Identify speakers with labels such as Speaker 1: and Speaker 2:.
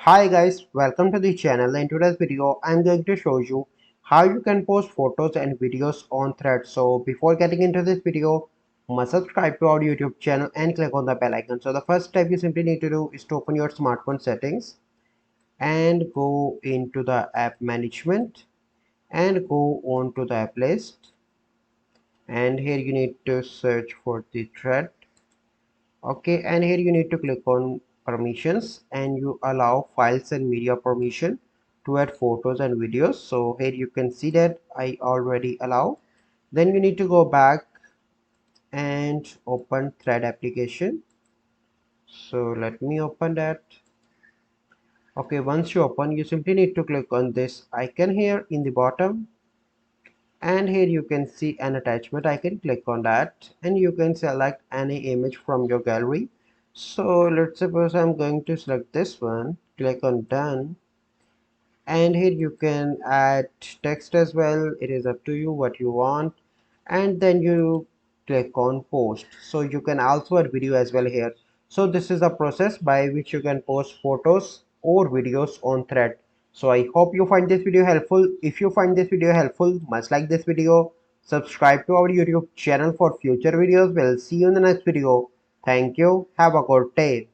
Speaker 1: Hi guys, welcome to the channel. In today's video, I'm going to show you how you can post photos and videos on Threads. So before getting into this video, must subscribe to our YouTube channel and click on the bell icon. So the first step you simply need to do is to open your smartphone settings and go into the app management and go on to the app list. And here you need to search for the thread. Okay, and here you need to click on permissions and you allow files and media permission to add photos and videos. So here you can see that I already allow. Then you need to go back and open thread application. So let me open that. Okay, once you open, you simply need to click on this icon here in the bottom, and here you can see an attachment icon. Click on that and you can select any image from your gallery. So let's suppose I'm going to select this one. Click on done, and here you can add text as well. It is up to you what you want, and then you click on post. So you can also add video as well here. So this is a process by which you can post photos or videos on thread. So I hope you find this video helpful. If you find this video helpful, must like this video, subscribe to our YouTube channel for future videos. We'll see you in the next video. Thank you, have a good day.